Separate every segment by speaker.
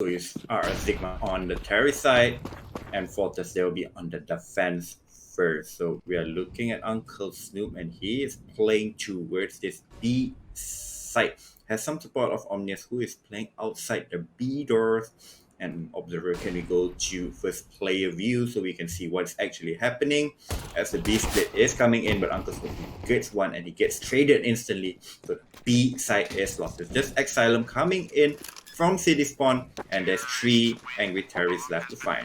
Speaker 1: So you are a Sigma on the terrorist side, and Fortress they will be on the defense first. So we are looking at Uncle Snoop, and he is playing towards this B side. Has some support of Omnius, who is playing outside the B doors. And observer, can we go to first player view so we can see what's actually happening as the B split is coming in, but Uncle Snoop gets one and he gets traded instantly. So the B side is lost. It's just Exilum coming in from City Spawn, and there's 3 angry terrorists left to find.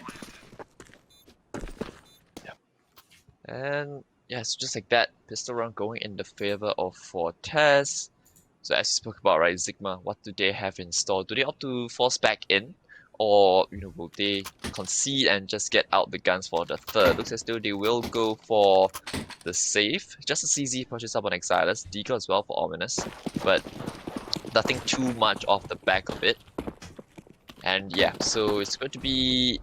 Speaker 2: And yes, just like that, pistol round going in the favor of Fortez. So as you spoke about, right, Zigma, what do they have in store? Do they opt to force back in? Or, will they concede and just get out the guns for the third? Looks as though they will go for the safe. Just a CZ purchase up on Exilus. Deagle as well for Ominous. But nothing too much off the back of it. And yeah, so it's going to be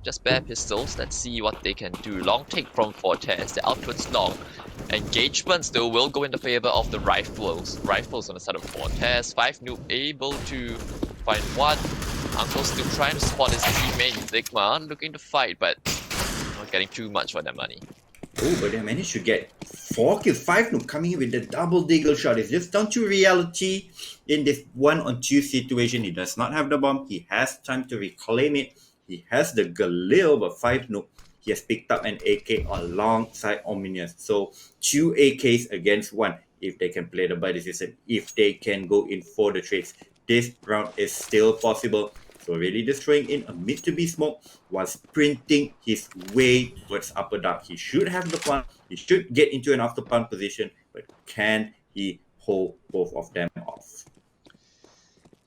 Speaker 2: just bare pistols. Let's see what they can do. Long take from Fortez. They're out towards long. Engagements though will go in the favor of the rifles. Rifles on the side of Fortez. 5 noob able to find one. Uncle still trying to spot his teammate Zigma. Looking to fight, but not getting too much for their money.
Speaker 1: Oh, but they managed to get 4 kills. 5 noob coming in with the double deagle shot. It's just down to reality in this 1-on-2 situation. He does not have the bomb. He has time to reclaim it. He has the Galil, but 5 noob. He has picked up an AK alongside Omnius. So 2 AKs against 1. If they can play the buddy system, if they can go in for the trades, this round is still possible. So really destroying in a mid to be smoke while sprinting his way towards upper dark. He should have the plant. He should get into an after plant position, but can he hold both of them off?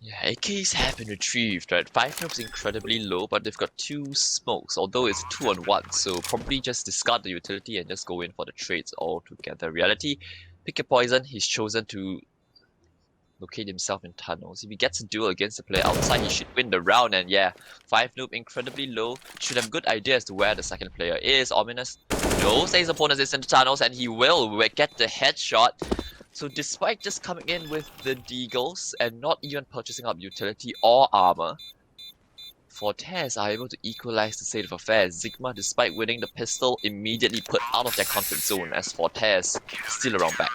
Speaker 2: Yeah, AKs have been retrieved, right? 5 noobs incredibly low, but they've got 2 smokes, although it's 2-on-1, so probably just discard the utility and just go in for the trades altogether. Reality, pick your poison. He's chosen to locate himself in tunnels. If he gets a duel against the player outside, he should win the round. And yeah, 5 noob incredibly low. Should have good idea as to where the second player is. Ominous knows his opponent is in the tunnels, and he will get the headshot. So despite just coming in with the deagles and not even purchasing up utility or armor, Fortez are able to equalize the state of affairs. Zigma, despite winning the pistol, immediately put out of their comfort zone as Fortez still around back.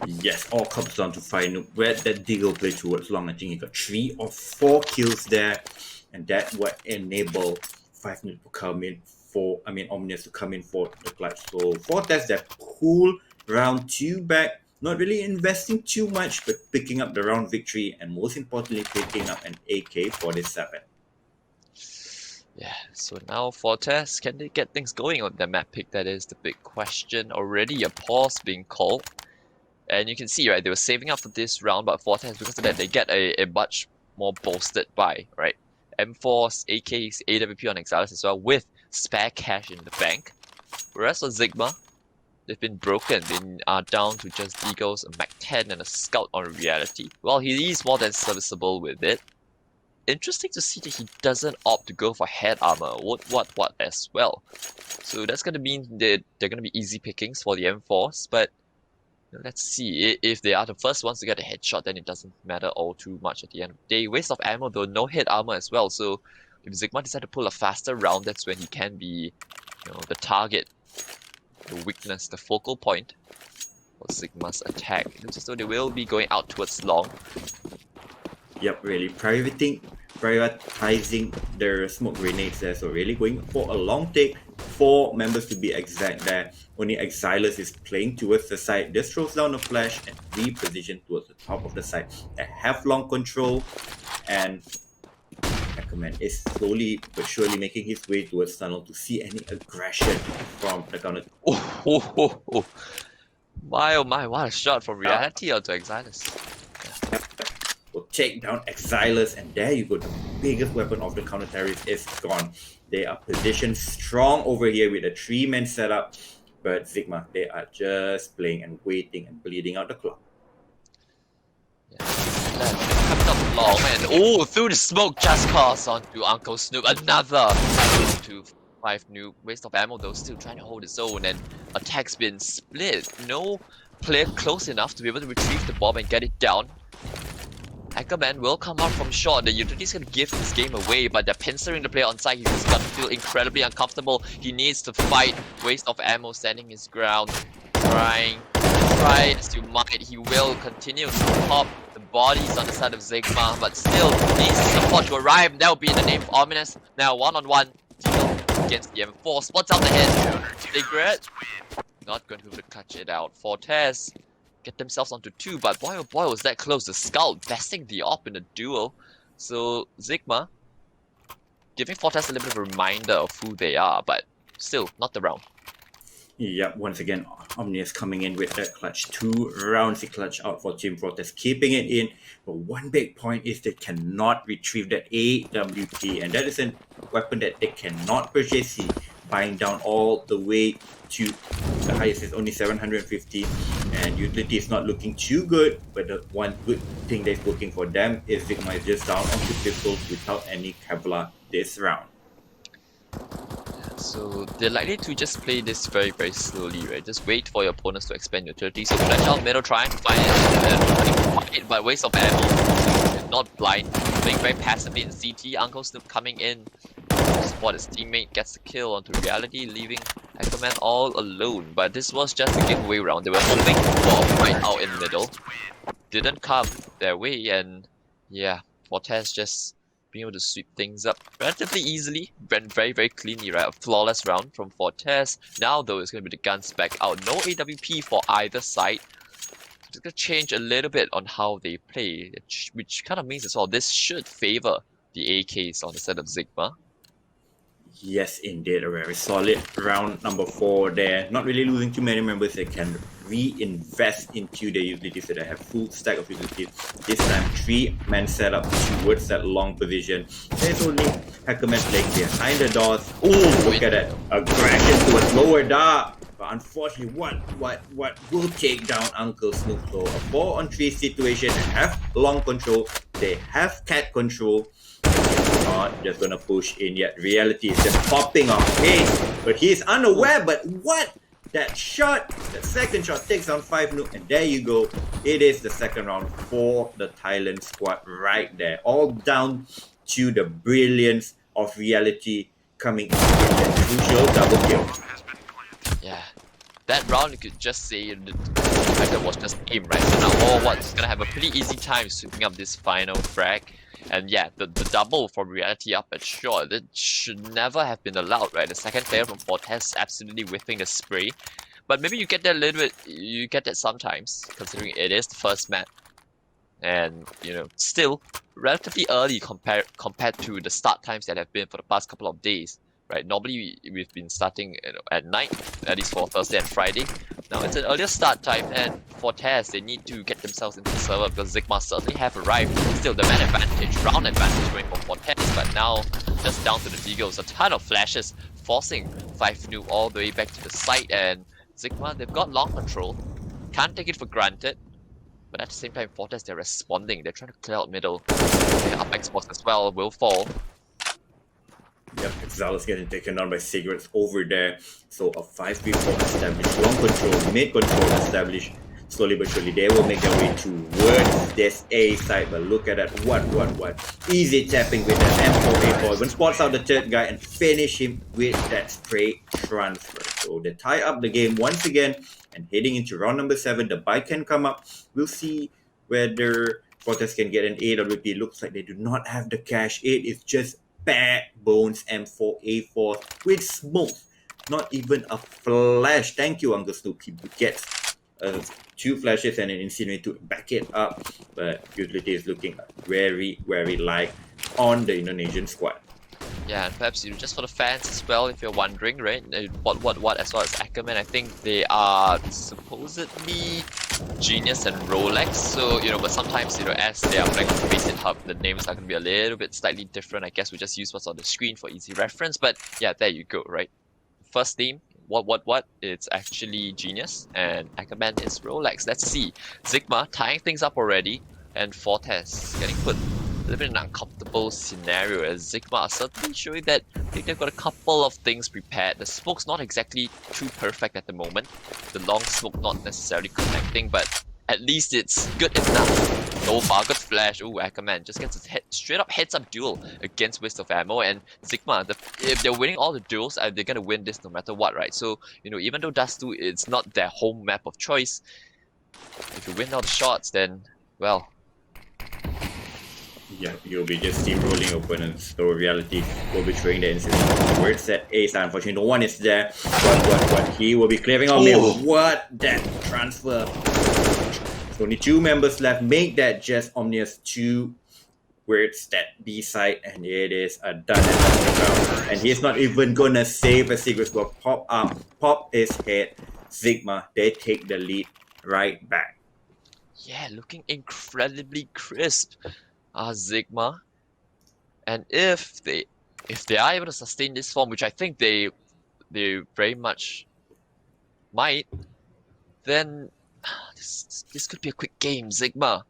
Speaker 1: Yes, all comes down to 5 noob. Where that deagle play towards long, I think he got 3 or 4 kills there, and that would enable 5 noob to come in for, Omnius to come in for the clutch. So Fortez, that cool round 2 back. Not really investing too much, but picking up the round victory, and most importantly, picking up an AK-47.
Speaker 2: Yeah, so now Fortez, can they get things going on their map pick? That is the big question. Already a pause being called. And you can see, right, they were saving up for this round, but Fortez, because of that, they get a much more bolstered buy, right? M4s, AKs, AWP on Exilus as well, with spare cash in the bank. Whereas for Zigma, they've been broken. They are down to just Deagles, a Mac 10, and a Scout on Reality. Well, he is more than serviceable with it. Interesting to see that he doesn't opt to go for head armor, what as well. So that's going to mean that they're going to be easy pickings for the M4s, but let's see. If they are the first ones to get a headshot, then it doesn't matter all too much at the end of the day. Waste of ammo though, no head armor as well, so if Zigma decides to pull a faster round, that's when he can be the target, the weakness, the focal point for Zigma's attack. It looks as though they will be going out towards long.
Speaker 1: Yep, really prioritizing their smoke grenades there. So really going for a long take. 4 members to be exact there. Only Exilus is playing towards the side. This throws down a flash and reposition towards the top of the side. They have long control, and Hackerman is slowly but surely making his way towards tunnel to see any aggression from the counter.
Speaker 2: Oh. My oh my, what a shot from Reality onto Exilus.
Speaker 1: Will take down Exilus, and there you go. The biggest weapon of the counter terrorist is gone. They are positioned strong over here with a 3-man setup, but Zigma, they are just playing and waiting and bleeding out the clock.
Speaker 2: Yeah, coming up long, and through the smoke just pass onto Uncle Snoop. Another to 5 noob. Waste of ammo though, still trying to hold his own, and attack's been split. No player close enough to be able to retrieve the bomb and get it down. Ackerman will come out from short. The utility's gonna give this game away, but they're pincering the player on site. He's gonna feel incredibly uncomfortable. He needs to fight. Waste of ammo, standing his ground. Try as you might. He will continue to pop the bodies on the side of Zigma, but still needs support to arrive. That will be in the name of Ominous. Now one-on-one deal against the M4. Spots out the head. Cigarette. Not going to be able to clutch it out. Fortez get themselves onto 2, but boy oh boy was that close. The Skull besting the Op in the duel. So Zigma giving Fortez a little bit of a reminder of who they are, but still not the round.
Speaker 1: Yep, once again, Omnius coming in with that clutch. 2 rounds he clutch out for Team Fortress, keeping it in. But one big point is they cannot retrieve that AWP, and that is a weapon that they cannot purchase. He buying down all the way to the highest is only 750, and utility is not looking too good. But the one good thing that's working for them is Zigma is just down onto pistols without any Kevlar this round.
Speaker 2: So they're likely to just play this very, very slowly, right? Just wait for your opponents to expand utility. So flash out middle, trying to find it, but waste of ammo. Not blind, playing very passively in CT. Uncle Snoop coming in to support his teammate, gets the kill onto reality, leaving Ackerman all alone. But this was just a giveaway round. They were hoping for a fight out in middle. Didn't come their way, and yeah, Fortez just being able to sweep things up relatively easily, went very, very cleanly, right? A flawless round from Fortez. Now though, it's going to be the guns back out. No AWP for either side. It's going to change a little bit on how they play, which kind of means as well, this should favor the AKs on the side of Zigma.
Speaker 1: Yes, indeed, a very solid round number 4 there. Not really losing too many members. They can reinvest into their utilities so they have full stack of utilities. This time, 3-man setup towards that long position. There's only Hackerman playing behind the doors. Oh, look at that. Aggression towards lower dark. But unfortunately, what will take down Uncle Snoop? So a 4-on-3 situation. They have long control. They have cat control. Not just gonna push in yet. Reality is just popping off. Hey, but he's unaware. But what? That shot, that second shot takes down 5 Nuke, and there you go. It is the second round for the Thailand squad right there. All down to the brilliance of Reality coming in with that crucial double kill.
Speaker 2: Yeah, that round you could just say that was just aim, right? So now all what's gonna have a pretty easy time sweeping up this final frag. And yeah, the double from Reality up at short, that should never have been allowed, right? The second player from Fortez absolutely whipping the spray. But maybe you get that a little bit, you get that sometimes, considering it is the first map. And, you know, still relatively early compared to the start times that have been for the past couple of days. Right, normally we've been starting at night, at least for Thursday and Friday. Now it's an earlier start time, and for Fortez, they need to get themselves into the server because Zigma certainly have arrived. Still, the man advantage, round advantage going for Fortez, but now just down to the Deagles. A ton of flashes, forcing 5 Nuke all the way back to the site, and Zigma, they've got long control. Can't take it for granted. But at the same time, Fortez, they're responding. They're trying to clear out middle. The up Xbox as well will fall.
Speaker 1: Yep, Exile is getting taken down by Cigarettes over there. So a 5v4 established, long control, mid control established. Slowly but surely they will make their way towards this A side. But look at that, what? Easy tapping with that M4A4. Even spots out the third guy and finish him with that spray transfer. So they tie up the game once again, and heading into round number 7, the buy can come up. We'll see whether Fortez can get an AWP. Looks like they do not have the cash. It is just bare bones M4A4 with smoke, not even a flash. Thank you, Uncle Snoop. He gets 2 flashes and an incinerator to back it up, but utility is looking very, very light on the Indonesian squad.
Speaker 2: Yeah, and perhaps just for the fans as well, if you're wondering, right? What as well as Ackerman, I think they are supposedly Genius and Rolex. So, but sometimes, as they are playing on the Faceit Hub, the names are going to be a little bit slightly different. I guess we just use what's on the screen for easy reference. But yeah, there you go, right? First name, what? It's actually Genius, and Ackerman is Rolex. Let's see. Zigma tying things up already, and Fortez getting put a little bit in an uncomfortable scenario, as Zigma are certainly showing that I think they've got a couple of things prepared. The smoke's not exactly too perfect at the moment. The long smoke not necessarily connecting, but at least it's good enough so far. Good flash. Ooh, Ackerman just gets a straight up heads up duel against waste of ammo. And Zigma, if they're winning all the duels, they're gonna win this no matter what, right? So, you know, even though Dust 2 it's not their home map of choice, if you win all the shots, then, well.
Speaker 1: Yeah, you'll be just steamrolling opponents. So reality will be throwing the incident. Where it's at A side, unfortunately, no one is there. What he will be clearing out mid. What that transfer. So only 2 members left. Make that just Omnius 2. Where it's that B side, and it is a done and and he's not even gonna save a secret squad. Pop up, pop his head. Zigma, they take the lead right back.
Speaker 2: Yeah, looking incredibly crisp. Zigma. And if they are able to sustain this form, which I think they very much might, then this could be a quick game. Zigma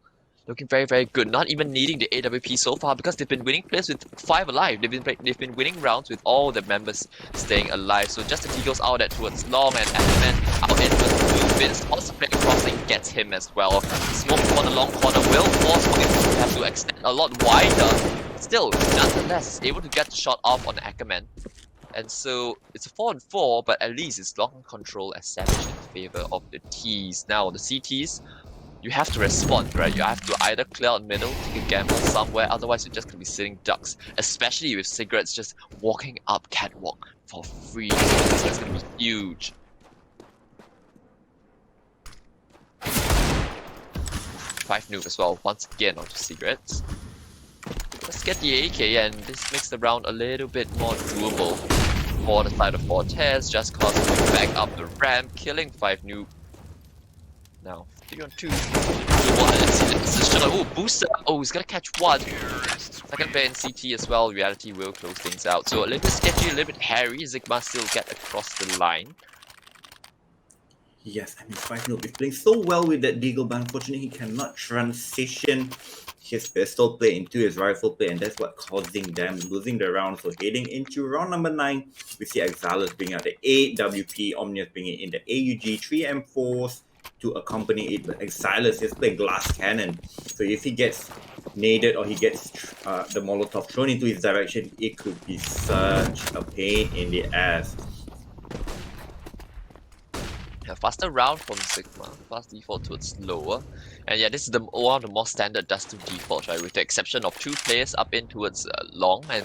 Speaker 2: looking very, very good. Not even needing the AWP so far because they've been winning plays with 5 alive. They've been winning rounds with all the members staying alive. So just the Deagle's out there towards Long and Ackerman out in with 2 bits. Also playing crossing gets him as well. Smoke on the long corner will force him to have to extend a lot wider. Still, nonetheless, is able to get the shot off on Ackerman. And so it's a 4-on-4, but at least it's long control established in favor of the T's. Now the CTs, you have to respond, right? You have to either clear out middle, take a gamble somewhere, otherwise you're just gonna be sitting ducks. Especially with cigarettes just walking up catwalk for free. So that's gonna be huge. Five noob as well, once again onto cigarettes. Let's get the AK, and this makes the round a little bit more doable for the side of Fortez, just cause going back up the ramp, killing 5 noob. Now 3-on-2. Oh, booster! Oh, he's gonna catch 1. Second player in CT as well. Reality will close things out. So a little bit sketchy, a little bit hairy. Zigma still get across the line.
Speaker 1: Yes, I mean 5 noob is playing so well with that Deagle, but unfortunately he cannot transition his pistol play into his rifle play, and that's what causing them losing the round. So heading into round number 9, we see Exilus bring out the 8 WP, Omnius bringing in the AUG 3 M4s to accompany it, but Exilus is playing glass cannon. So if he gets naded or he gets the Molotov thrown into his direction, it could be such a pain in the ass.
Speaker 2: A faster round from Zigma, fast default towards lower. And yeah, this is one of the more standard Dust 2 defaults, right? With the exception of 2 players up in towards long and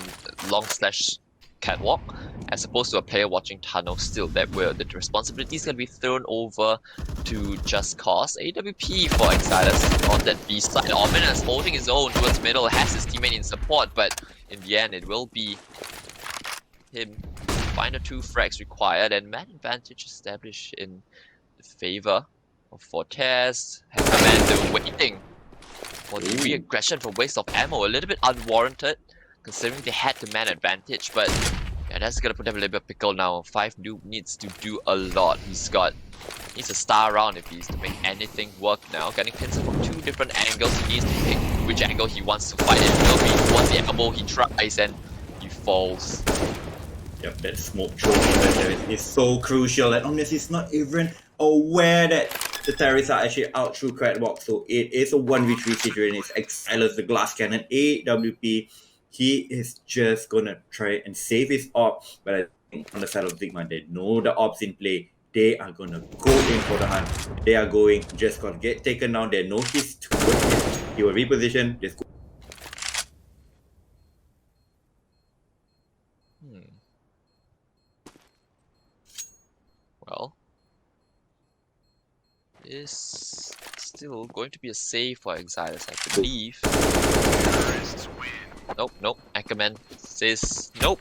Speaker 2: long/catwalk, as opposed to a player watching tunnel still, that where the responsibility is going to be thrown over to Just Cause. AWP for Exilus on that B side. Ominous holding his own towards middle, has his teammate in support, but in the end it will be him. Final 2 frags required, and man advantage established in the favor of Fortez. Commander waiting for the re-aggression for waste of ammo, a little bit unwarranted considering they had the man advantage, but yeah, that's gonna put them a little bit pickle now. 5 noob needs to do a lot. Needs a star round if he's to make anything work now. Getting pins from 2 different angles. He needs to pick which angle he wants to fight it. Will be towards the elbow, he tries and he falls.
Speaker 1: Yep, that smoke thrown is so crucial, and Omnius is not even aware that the terrorists are actually out through catwalk. So it is a 1v3 situation. It's Exilus, the glass cannon, AWP. He is just gonna try and save his op, but I think on the side of Zigma, they know the ops in play. They are gonna go in for the hunt. They are going, just gonna get taken down. They know he's too good. He will reposition. Just go.
Speaker 2: Well, is still going to be a save for Exilus, I believe. Nope. Ackerman says nope.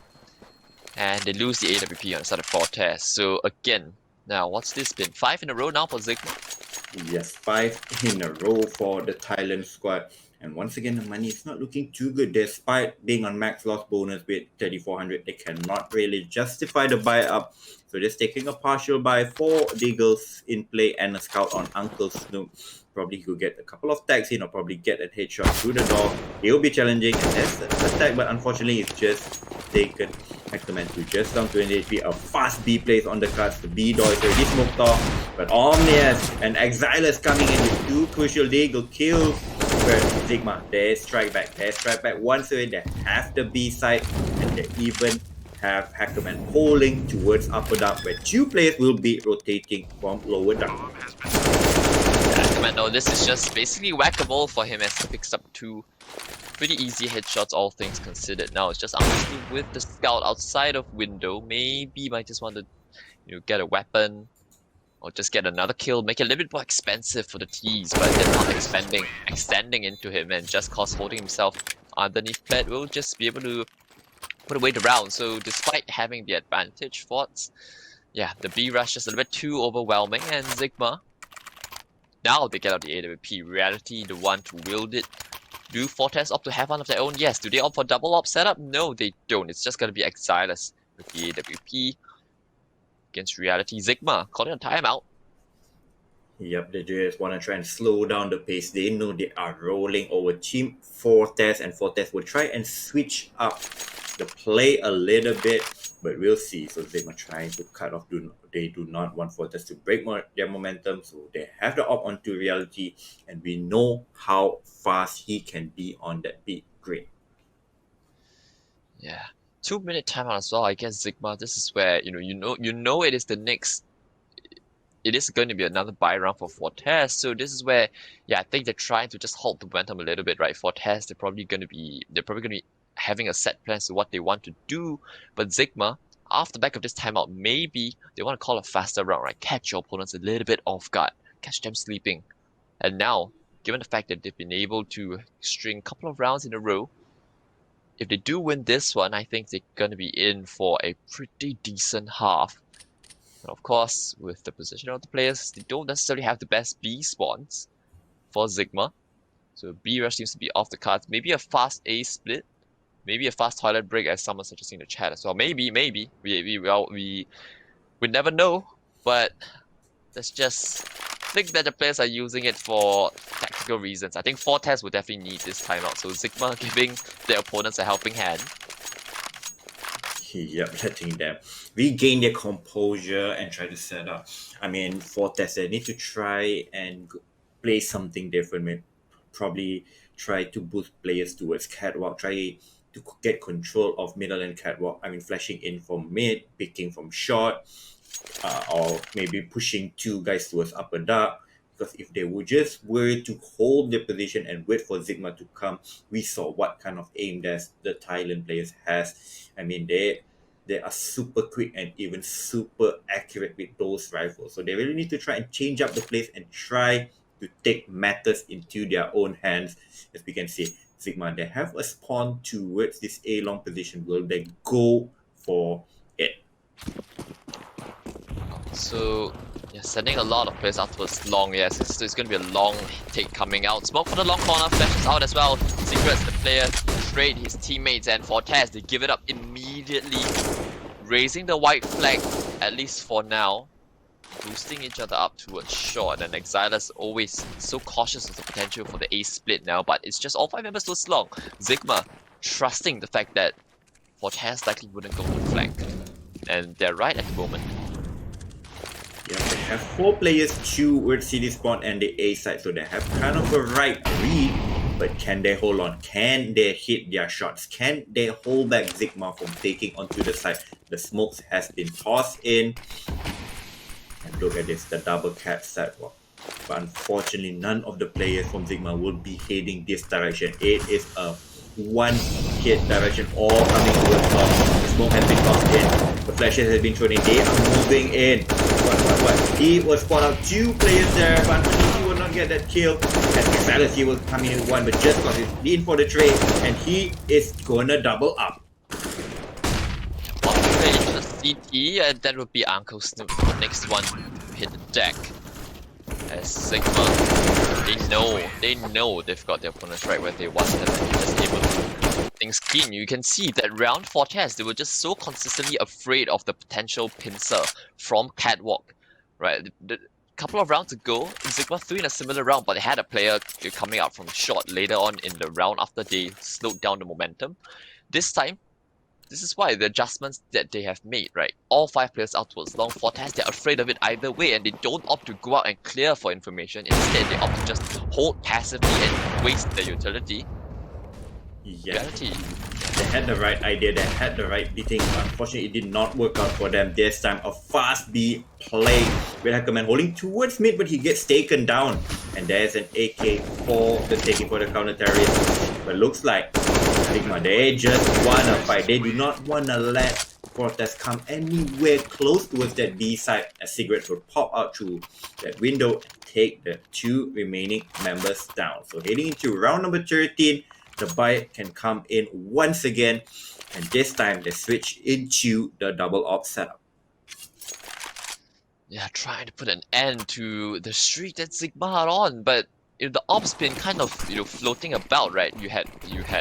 Speaker 2: And they lose the AWP on the side of Fortez. So again, now what's this been? 5 in a row now for Zigma?
Speaker 1: Yes, 5 in a row for the Thailand squad. And once again, the money is not looking too good. Despite being on max loss bonus with 3,400, they cannot really justify the buy up. So just taking a partial buy for Deagles in play and a scout on Uncle Snoop. Probably could get a couple of tags in or probably get a headshot through the door. He'll be challenging, and that's the attack, but unfortunately it's just taken. Ackerman to just down 20 HP. A fast B plays on the cards. The B door is already smoked off. But Omnius and Exilus coming in with 2 crucial Deagle kills. But Zigma, they strike back. They strike back once away. They have the B side, and they even have Hackerman pulling towards upper dark, where two players will be rotating from lower dark.
Speaker 2: Commando, this is just basically whack-a-mole for him as he picks up two pretty easy headshots, all things considered. Now it's just honestly with the scout outside of window, maybe might just want to get a weapon or just get another kill, make it a little bit more expensive for the T's, but they're not extending into him, and just cause holding himself underneath plat will just be able to put away the round. So despite having the advantage, Forts, yeah, the B rush is a little bit too overwhelming, and Zigma, now they get out the AWP. Reality, the one to wield it. Do Fortez opt to have one of their own? Yes. Do they opt for double op setup? No, they don't. It's just gonna be Exilus with the AWP against Reality. Zigma calling a timeout.
Speaker 1: Yep, they just want to try and slow down the pace. They know they are rolling over Team Fortez, and Fortez will try and switch up the play a little bit, but we'll see. So Zigma trying to cut off. They do not want Fortez to break their momentum, so they have the op onto Reality, and we know how fast he can be on that big grid.
Speaker 2: Yeah, 2-minute timeout as well. I guess Zigma. This is where you know it is the next. It is going to be another buy round for Fortez. So this is where, yeah, I think they're trying to just hold the momentum a little bit, right? Fortez, they're probably going to be having a set plan to what they want to do. But Zigma, off the back of this timeout, maybe they want to call a faster round, right? Catch your opponents a little bit off guard, catch them sleeping. And now, given the fact that they've been able to string a couple of rounds in a row, if they do win this one, I think they're going to be in for a pretty decent half. And of course, with the position of the players, they don't necessarily have the best B spawns for Zigma. So B rush seems to be off the cards. Maybe a fast A split. Maybe a fast toilet break, as someone suggesting in the chat as well. Maybe. We never know, but let's just think that the players are using it for tactical reasons. I think Fortez will definitely need this timeout, so Zigma giving their opponents a helping hand.
Speaker 1: Yep, letting them regain their composure and try to set up. I mean, Fortez, they need to try and play something different. Probably try to boost players towards catwalk, try to get control of middle and catwalk. I mean, flashing in from mid, picking from short, or maybe pushing two guys towards upper dark. Because if they were to hold their position and wait for Zigma to come, we saw what kind of aim that the Thailand players has. I mean, they are super quick and even super accurate with those rifles. So they really need to try and change up the plays and try to take matters into their own hands. As we can see, Zigma, they have a spawn towards this A long position. Will they go for it?
Speaker 2: So, yeah, sending a lot of players out towards long, yes. It's going to be a long take coming out. Smoke for the long corner, flashes out as well. Secrets the player, trade his teammates, and Fortez, they give it up immediately. Raising the white flag, at least for now. Boosting each other up towards short, and Exilus always so cautious of the potential for the A split now, but it's just all 5 members towards long. Zigma trusting the fact that Fortez likely wouldn't go to flank. And they're right at the moment.
Speaker 1: Yeah, they have 4 players towards CD spawn and the A side, so they have kind of a right read, but can they hold on? Can they hit their shots? Can they hold back Zigma from taking onto the side? The smokes has been tossed in. And look at this, the double cap sidewalk. But unfortunately, none of the players from Zigma will be heading this direction. It is a one-hit direction, all coming towards top. The smoke has been tossed in. The flashes has been thrown in. They are moving in. What? He will spot out 2 players there, but unfortunately he will not get that kill. And Exilus, he will come in with 1, but just because he's in for the trade, and he is gonna double up.
Speaker 2: CT, and that would be Uncle Snoop, the next one to hit the deck. As Zigma, they know they've got their opponents right where they want them, and they're just able to keep things clean. You can see that round Fortez, they were just so consistently afraid of the potential pincer from Catwalk, right? The couple of rounds ago, Zigma threw in a similar round, but they had a player coming out from short later on in the round after they slowed down the momentum. This time, this is why the adjustments that they have made, right? All 5 players out towards long. Fortez, they're afraid of it either way, and they don't opt to go out and clear for information. Instead, they opt to just hold passively and waste their utility.
Speaker 1: Yeah,
Speaker 2: Reality.
Speaker 1: they had the right idea, they had the right beating. Unfortunately, it did not work out for them this time. A fast B play with Hackerman holding towards mid, but he gets taken down. And there's an AK for the taking for the counter terrorist. But looks like Zigma, they just wanna fight. They do not wanna let Fortez come anywhere close towards that B side, as Cigarettes will pop out through that window and take the 2 remaining members down. So heading into round number 13, the buy can come in once again, and this time they switch into the double op setup.
Speaker 2: Yeah, trying to put an end to the streak that Zigma are on, but the op's been kind of floating about, right? You had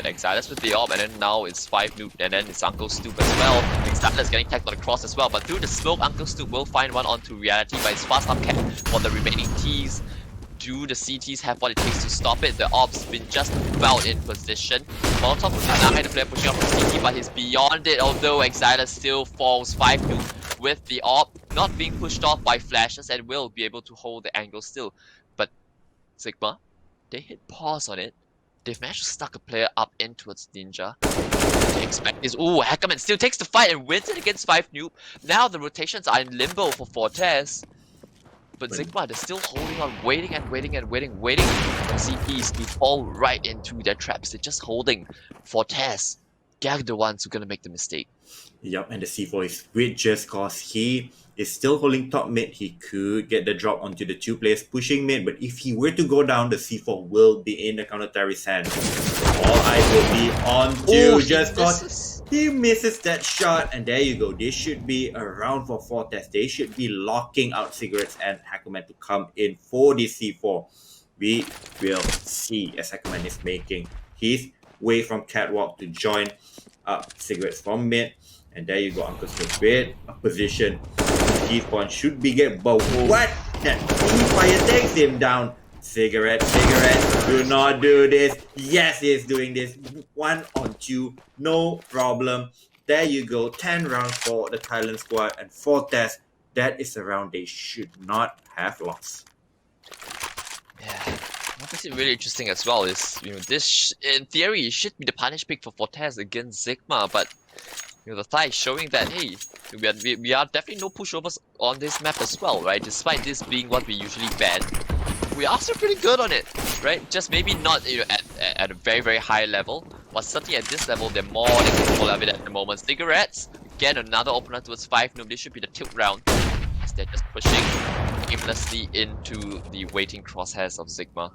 Speaker 2: Exilus with the op, and then now it's 5 noob, and then it's Uncle Stoop as well. Exilus getting tagged on the cross as well, but through the smoke, Uncle Stoop will find one onto reality, but it's fast up cap for the remaining T's. Do the CTs have what it takes to stop it? The op's been just about in position. Molotov with the player pushing up from CT, but he's beyond it, although Exilus still falls 5 noob with the op not being pushed off by flashes and will be able to hold the angle still. But Zigma, they hit pause on it. They've managed to stuck a player up in towards Ninja. They expect is Hackerman still takes the fight and wins it against 5 noob. Now the rotations are in limbo for Fortez. But Zigma, they're still holding on, waiting and waiting and waiting for CPs to fall right into their traps. They're just holding. Fortez, they're the ones who are gonna make the mistake.
Speaker 1: Yup, and the C4 is weird just cause he is still holding top mid. He could get the drop onto the 2 players pushing mid, but if he were to go down, the C4 will be in the counter terrorist's hand. All eyes will be on to just cause he misses that shot, and there you go. This should be a round for Fortez. They should be locking out Cigarettes and Hackerman to come in for the C4. We will see as Hackerman is making his way from catwalk to join up Cigarettes from mid. And there you go, Uncle Snoop with a position. His point should be get but what? That fire takes him down. Cigarette, do not do this. Yes, he is doing this. 1 on 2, no problem. There you go, 10 rounds for the Thailand squad, and Fortez, that is a round they should not have lost.
Speaker 2: Yeah, what makes it really interesting as well is, this in theory should be the punish pick for Fortez against Zigma, but the Thai is showing that, hey, we are definitely no pushovers on this map as well, right? Despite this being what we usually ban, we are still pretty good on it, right? Just maybe not at a very, very high level, but certainly at this level, they're more than capable of it at the moment. Cigarettes, again, another opener towards 5 noob. This should be the tilt round, as they're just pushing aimlessly into the waiting crosshairs of Zigma.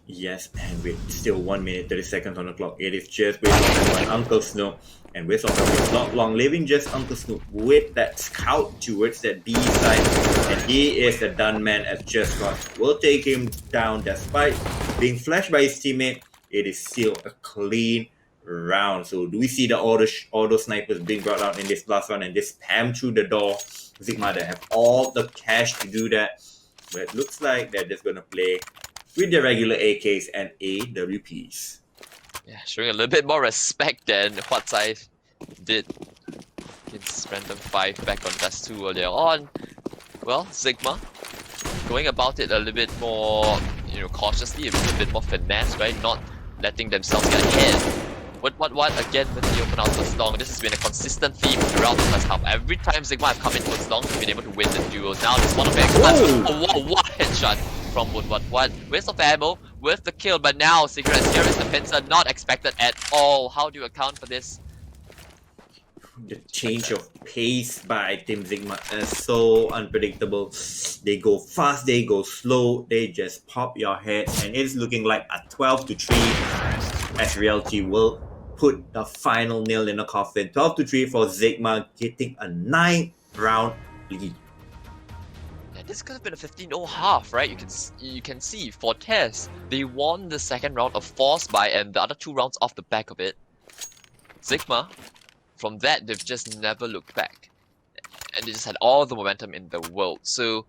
Speaker 1: Yes, and with still 1 minute 30 seconds on the clock, it is just waiting on Uncle Snoop. And with is not long living, just Uncle Snoop with that scout towards that B side. And he is a done man as Just Ross will take him down despite being flashed by his teammate. It is still a clean round. So do we see the auto snipers being brought out in this last one and this spam through the door? Zigma, they have all the cash to do that. But it looks like they're just going to play with the regular AKs and AWPs.
Speaker 2: Yeah, showing a little bit more respect than what I did against Random 5 back on Dust 2 earlier on. Well, Zigma going about it a little bit more, cautiously, a little bit more finesse, right? Not letting themselves get ahead. What? Again, with the open out towards long, this has been a consistent theme throughout the first half. Every time Zigma have come in towards long, they've been able to win the duels. Now this one of their what headshot from Woodward. What? Waste of ammo with the kill, but now Cigarettes here is the pincer, not expected at all. How do you account for this?
Speaker 1: The change of pace by Team Zigma is so unpredictable. They go fast, they go slow, they just pop your head, and it's looking like a 12-3 as Reality will put the final nail in the coffin. 12-3 for Zigma, getting a 9th round lead.
Speaker 2: And this could have been a 15-0 half, right? You can see Fortez, they won the second round of Force by and the other 2 rounds off the back of it. Zigma, from that, they've just never looked back. And they just had all the momentum in the world. So,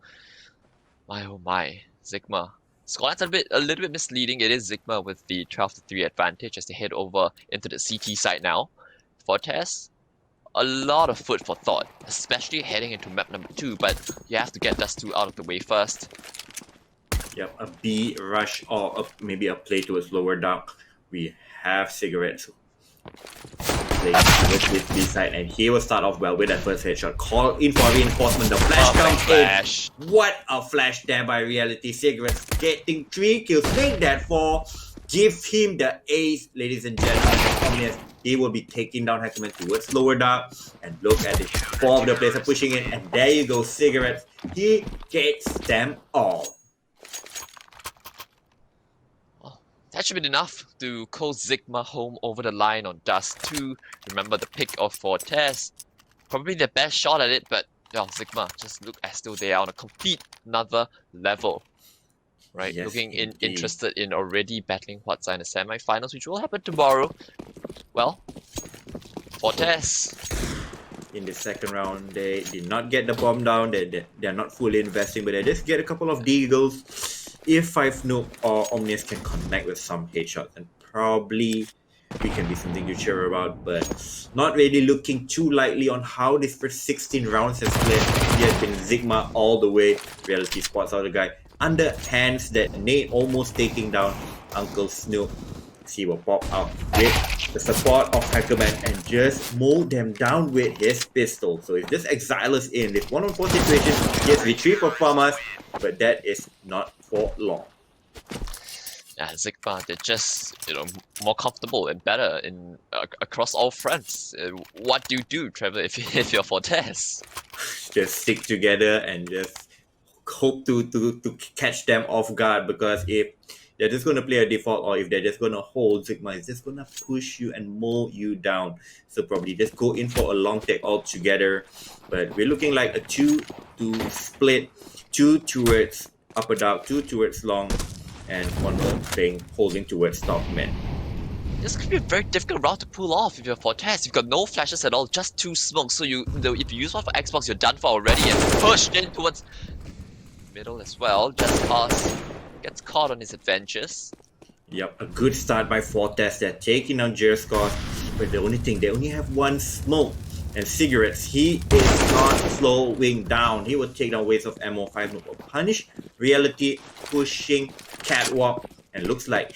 Speaker 2: my oh my, Zigma. Scoreline's a little bit misleading. It is Zigma with the 12-3 advantage as they head over into the CT side now. Fortez, a lot of food for thought, especially heading into map number 2, but you have to get Dust 2 out of the way first.
Speaker 1: Yep, a B rush or maybe a play towards lower dark. We have cigarettes playing towards this B side, and he will start off well with that first headshot. Call in for reinforcement. The flash comes
Speaker 2: flash.
Speaker 1: in. What a flash there by Reality. Cigarettes getting 3 kills. Make that 4. Give him the ace, ladies and gentlemen. He will be taking down Hackerman towards lower dark. And look at it. 4 of the players are pushing in. And there you go, Cigarettes. He gets them all.
Speaker 2: That should be enough to call Zigma home over the line on Dust 2. Remember the pick of Fortez. Probably their best shot at it, but Zigma just look as though they are on a complete another level. Right?
Speaker 1: Yes,
Speaker 2: Looking
Speaker 1: indeed.
Speaker 2: interested in already battling Huatza in the semi-finals, which will happen tomorrow. Well, Fortez.
Speaker 1: In the second round, they did not get the bomb down. They're not fully investing, but they just get a couple of deagles. If 5 Noob or Omnius can connect with some headshots, then probably we can be something to cheer about, but not really looking too lightly on how this first 16 rounds has played. He has been Zigma all the way. Reality spots out the guy under hands that Nate almost taking down Uncle Snoop. He will pop out with the support of Hackerman and just mow them down with his pistol. So if this Exile is in this 1-on-4 situation, yes, retrieve for Farmers, but that is not for long.
Speaker 2: Yeah, Zigma, they're just more comfortable and better in across all fronts. What do you do, Trevor, if you're Fortez?
Speaker 1: Just stick together and just hope to catch them off guard, because if they're just going to play a default or if they're just going to hold, Zigma is just going to push you and mow you down. So probably just go in for a long take altogether. But we're looking like a 2-2 split. 2 towards upper dark, 2 towards long, and 1 more thing holding towards top mid.
Speaker 2: This could be a very difficult route to pull off if you're Fortez. You've got no flashes at all, just 2 smokes. So if you use one for Xbox, you're done for already, and pushed in towards middle as well. Just cause gets caught on his adventures.
Speaker 1: Yep, a good start by Fortez. They're taking down Jerskos, but the only thing, they only have 1 smoke. And Cigarettes, he is not slowing down. He will take down waves of ammo. 5 Noob will punish Reality, pushing Catwalk, and looks like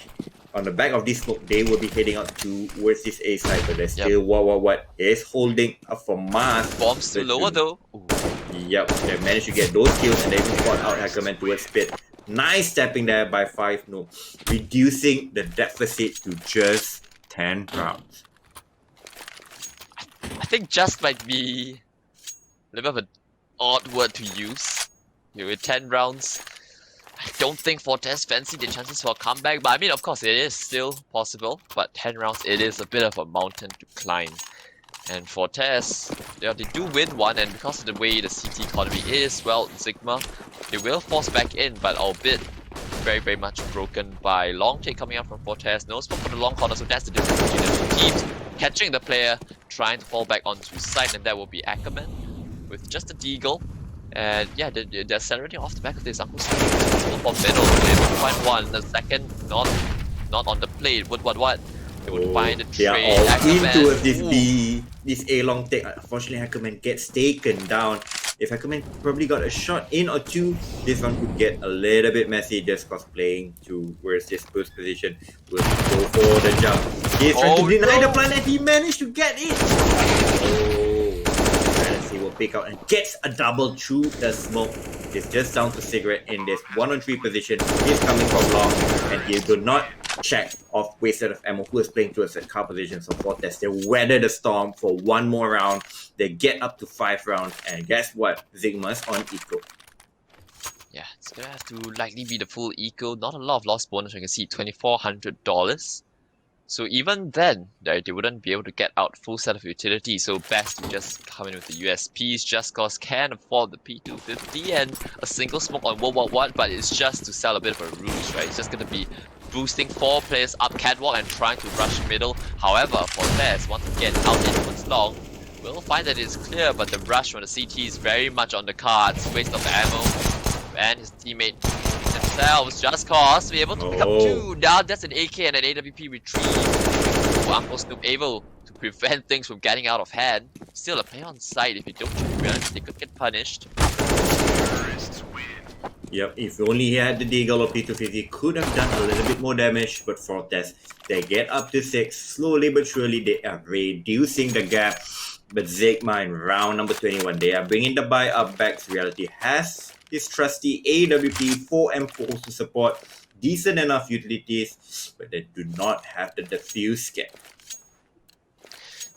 Speaker 1: on the back of this smoke, they will be heading out towards this A side, but there's still what is holding up for Mars.
Speaker 2: Bombs too lower though. Ooh.
Speaker 1: Yep, they managed to get those kills and they even spot out Hackerman towards Spit. Nice stepping there by 5 Noob, reducing the deficit to just 10 rounds.
Speaker 2: I think just might be a little bit of an odd word to use. With 10 rounds, I don't think Fortez fancy the chances for a comeback, but I mean, of course, it is still possible, but 10 rounds, it is a bit of a mountain to climb. And Fortez, they do win one, and because of the way the CT economy is, well, Zigma, they will force back in, but albeit very, very much broken by long take coming out from Fortez. No smoke for the long corner, so that's the difference between the 2 teams. Catching the player, trying to fall back onto site, and that will be Ackerman with just a deagle. And yeah, they're accelerating off the back of this Uncle Snoop. For middle, they would find one. The second, not on the plate. What? They would find the trade.
Speaker 1: They are all
Speaker 2: Ackerman,
Speaker 1: into this A long take. Unfortunately, Hackerman gets taken down. If Hackerman probably got a shot in or 2, this one could get a little bit messy just cause playing towards this first position. Will go for the jump. He's trying to deny the plan and he managed to get it. He will pick out and gets a double through the smoke. It's just down to Cigarette in this 1-on-3 position. He's coming from long and he do not check off wasted of ammo who is playing towards the car position. So Fortez, they weather the storm for 1 more round. They get up to 5 rounds, and guess what? Zigma's on eco.
Speaker 2: Yeah, it's gonna have to likely be the full eco. Not a lot of lost bonus. You can see $2,400. So even then, they wouldn't be able to get out full set of utility. So best to just come in with the USPs. Just cause can afford the P250 and a single smoke on what, but it's just to sell a bit of a ruse, right? It's just gonna be boosting 4 players up catwalk and trying to rush middle. However, Fortez, once again, out in towards long, we'll find that it's clear, but the rush from the CT is very much on the cards. Waste of ammo, and his teammate themselves, just cause, be able to pick up 2. Now that's an AK and an AWP retrieve. Uncle Snoop able to prevent things from getting out of hand. Still a play on site. If you don't check reality, they could get punished.
Speaker 1: Yep, if only he had the Deagle or P250, he could have done a little bit more damage, but Fortez, they get up to 6. Slowly but surely, they are reducing the gap. But Zigma in round number 21, they are bringing the buy up back. Reality has his trusty AWP 4M4 to support decent enough utilities, but they do not have the defuse kit.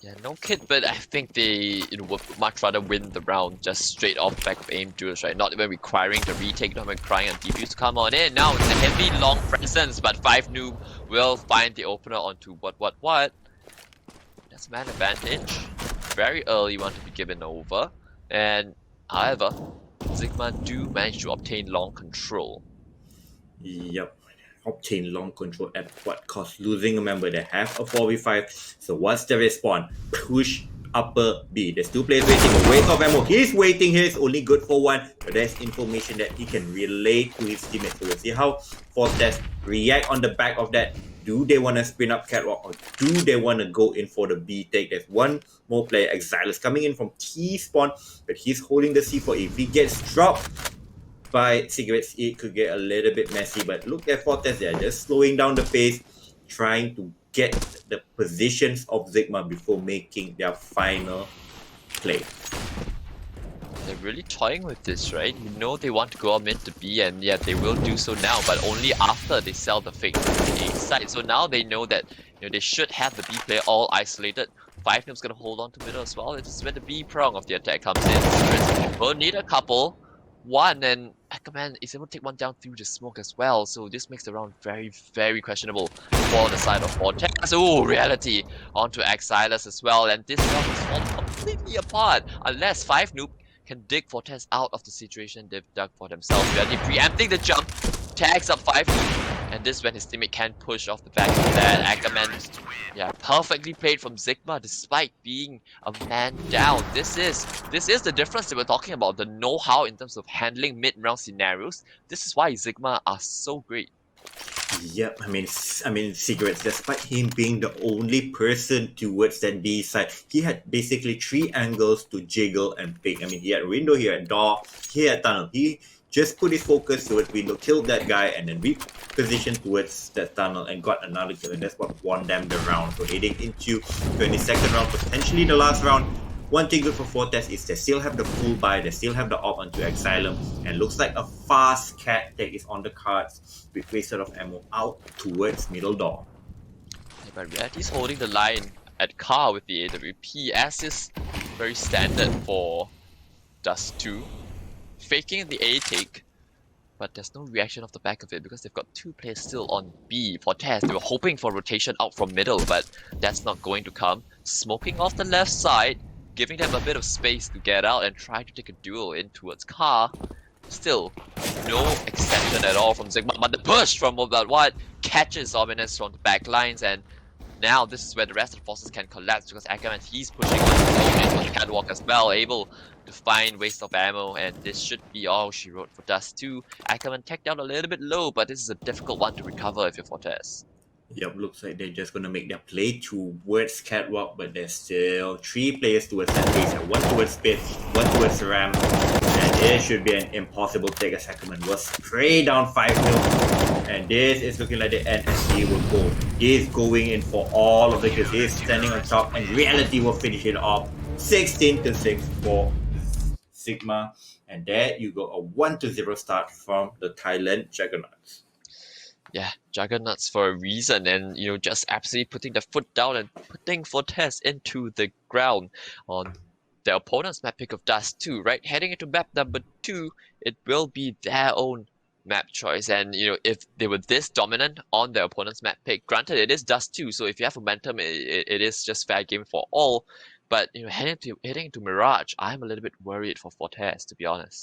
Speaker 2: Yeah, no kit, but I think they would much rather win the round just straight off back of aim duels, right? Not even requiring the retake, not even requiring a defuse to come on in. Now it's a heavy long presence, but 5 noob will find the opener onto what? That's man advantage. Very early one to be given over. And however, Zigma do manage to obtain long control.
Speaker 1: Yep. Obtain long control at what cost? Losing a member. They have a 4v5. So what's the respawn? Push upper B. There's 2 players waiting. A waste of ammo. He's waiting here. It's only good for 1. But there's information that he can relay to his teammates. So we'll see how Fortez react on the back of that. Do they want to spin up catwalk or do they want to go in for the B take? There's one more player. Exilus coming in from T spawn. But he's holding the C4. If he gets dropped by cigarettes, it could get a little bit messy, but look at Fortez, they're just slowing down the pace, trying to get the positions of Zigma before making their final play.
Speaker 2: They're really toying with this, right? You know they want to go on mid to B, and yeah, they will do so now, but only after they sell the fake A side. So now they know that they should have the B player all isolated. 5 noob's gonna hold on to middle as well. This is where the B prong of the attack comes in. We'll need a couple. One, and Ackerman is able to take one down through the smoke as well, so this makes the round very, very questionable for the side of Fortez. Oh, reality onto Exilus as well, and this round is falling completely apart unless 5 noob can dig Fortez out of the situation they've dug for themselves. Reality preempting the jump, tags up 5 noob, and this when his teammate can push off the back of that. Ackerman, yeah, perfectly played from Zigma despite being a man down. This is the difference that we're talking about, the know-how in terms of handling mid-round scenarios. This is why Zigma are so great.
Speaker 1: Yep, I mean, cigarettes. Despite him being the only person towards that B side, he had basically 3 angles to jiggle and pick. I mean, he had window, he had door, he had tunnel. He just put his focus towards window, killed that guy, and then repositioned towards that tunnel and got another kill. And that's what won them the round. So heading into 22nd round, potentially the last round. One thing good for Fortez is they still have the full buy, they still have the op onto Asylum, and looks like a fast cat take is on the cards with wasted of ammo out towards middle door.
Speaker 2: Yeah, but Reality's holding the line at car with the AWP, as is very standard for Dust 2. Faking the A take, but there's no reaction off the back of it because they've got 2 players still on B. Fortez, they were hoping for rotation out from middle, but that's not going to come. Smoking off the left side, giving them a bit of space to get out and try to take a duel in towards car. Still, no extension at all from Zigma, but the push from what catches Ominous from the back lines, and now this is where the rest of the forces can collapse because Ackerman, he's pushing on the catwalk as well, able to find waste of ammo, and this should be all she wrote for Dust 2. Ackerman tagged down a little bit low, but this is a difficult one to recover if you're Fortez.
Speaker 1: Yep, looks like they're just gonna make their play towards catwalk, but there's still 3 players towards that base, and 1 towards pit, 1 towards ramp, and it should be an impossible take as Ackerman will spray down 5-0. And this is looking like the end as he will go. He's going in for all of the kills. He's standing on top, and Reality will finish it off 16-6 for Sigma. And there you go, a 1-0 start from the Thailand Juggernauts.
Speaker 2: Yeah, Juggernauts for a reason, and just absolutely putting the foot down and putting Fortez into the ground on their opponent's map pick of Dust 2, right? Heading into map number 2, it will be their own map choice, and if they were this dominant on their opponent's map pick, granted it is Dust 2, so if you have momentum, it is just fair game for all. But heading into Mirage, I'm a little bit worried for Fortez, to be honest.